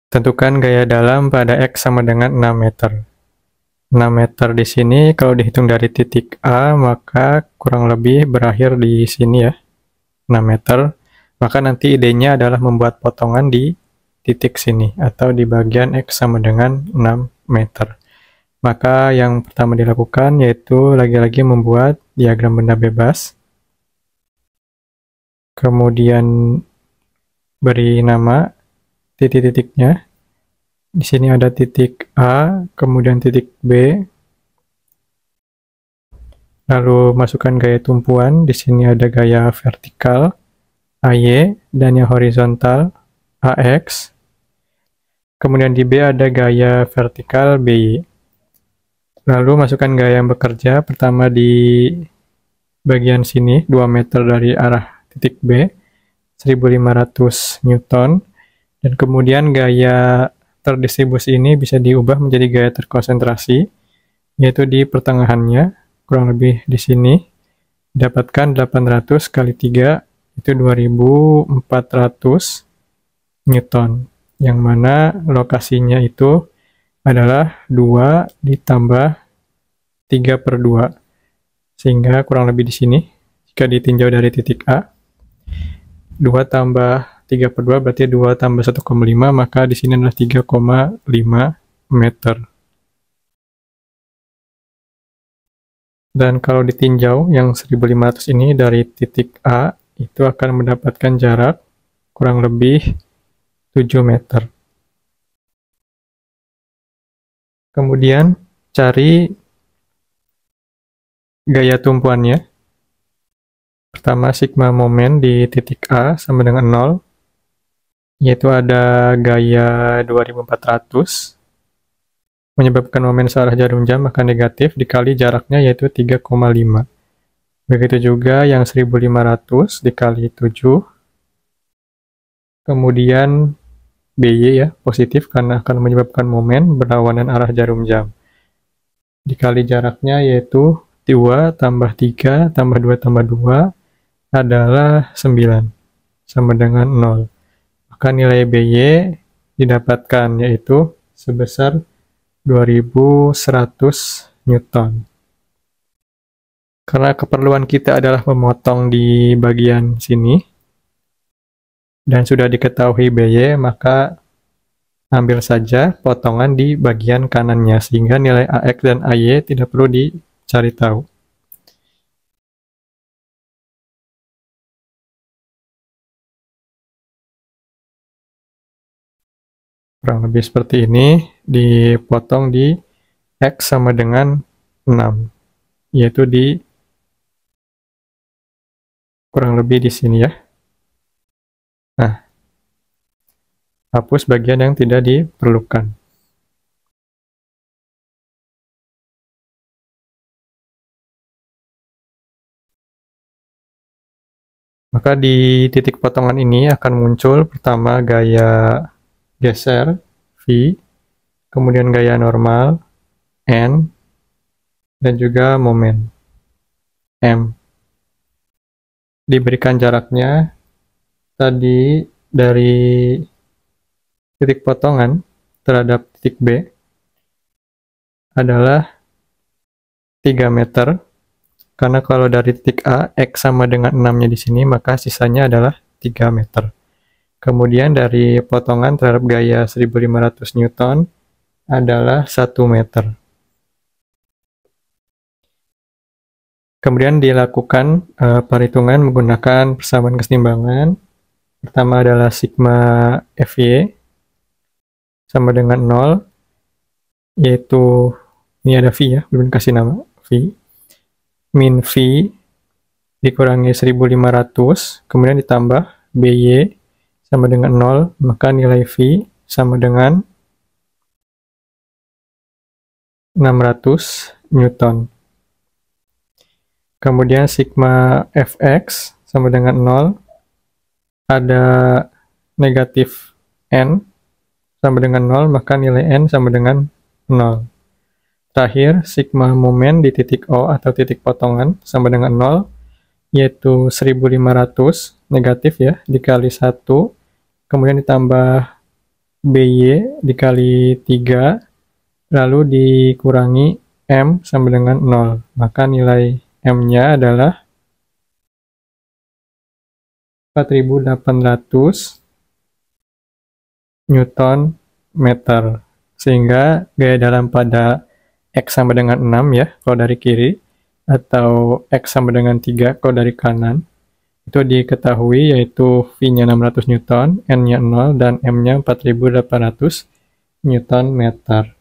Tentukan gaya dalam pada X sama dengan 6 meter. 6 meter di sini kalau dihitung dari titik A, maka kurang lebih berakhir di sini ya, 6 meter. Maka nanti idenya adalah membuat potongan di titik sini, atau di bagian X sama dengan 6 meter. Maka yang pertama dilakukan yaitu lagi-lagi membuat diagram benda bebas. Kemudian beri nama titik-titiknya. Di sini ada titik A, kemudian titik B. Lalu masukkan gaya tumpuan. Di sini ada gaya vertikal AY dan yang horizontal AX. Kemudian di B ada gaya vertikal BY. Lalu masukkan gaya yang bekerja. Pertama di bagian sini 2 meter dari arah titik B, 1500 Newton. Dan kemudian gaya terdistribusi ini bisa diubah menjadi gaya terkonsentrasi, yaitu di pertengahannya, kurang lebih di sini, dapatkan 800 kali 3, itu 2400 Newton, yang mana lokasinya itu adalah 2 ditambah 3/2, sehingga kurang lebih di sini, jika ditinjau dari titik A, 2 tambah 3/2 berarti 2 tambah 1,5, maka di sini adalah 3,5 meter. Dan kalau ditinjau yang 1500 ini dari titik A, itu akan mendapatkan jarak kurang lebih 7 meter. Kemudian cari gaya tumpuannya. Pertama, sigma momen di titik A sama dengan 0, yaitu ada gaya 2400, menyebabkan momen searah jarum jam maka negatif, dikali jaraknya yaitu 3,5. Begitu juga yang 1500 dikali 7, kemudian BY ya, positif karena akan menyebabkan momen berlawanan arah jarum jam. Dikali jaraknya yaitu 2 tambah 3 tambah 2 tambah 2 adalah 9, sama dengan 0. Maka nilai BY didapatkan yaitu sebesar 2100 Newton. Karena keperluan kita adalah memotong di bagian sini, dan sudah diketahui BY, maka ambil saja potongan di bagian kanannya, sehingga nilai AX dan AY tidak perlu dicari tahu. Kurang lebih seperti ini, dipotong di X sama dengan 6, yaitu di kurang lebih di sini ya. Nah, hapus bagian yang tidak diperlukan. Maka di titik potongan ini akan muncul pertama gaya geser V, kemudian gaya normal N, dan juga momen M. Diberikan jaraknya tadi dari titik potongan terhadap titik B adalah 3 meter, karena kalau dari titik A, X sama dengan 6-nya di sini, maka sisanya adalah 3 meter. Kemudian dari potongan terhadap gaya 1500 Newton adalah 1 meter. Kemudian dilakukan perhitungan menggunakan persamaan keseimbangan. Pertama adalah sigma Fy sama dengan 0, yaitu ini ada V ya, belum dikasih nama V. Min V dikurangi 1500, kemudian ditambah By sama dengan 0, maka nilai V sama dengan 600 Newton. Kemudian sigma Fx sama dengan 0, ada negatif N sama dengan 0, maka nilai N sama dengan 0. Terakhir, sigma momen di titik O atau titik potongan sama dengan 0, yaitu 1500 negatif ya, dikali 1, kemudian ditambah BY dikali 3, lalu dikurangi M sama dengan 0. Maka nilai M-nya adalah 4800 Newton meter. Sehingga gaya dalam pada X sama dengan 6 ya, kalau dari kiri, atau X sama dengan 3 kalau dari kanan, itu diketahui yaitu V-nya 600 Newton, N-nya 0, dan M-nya 4800 Newton meter.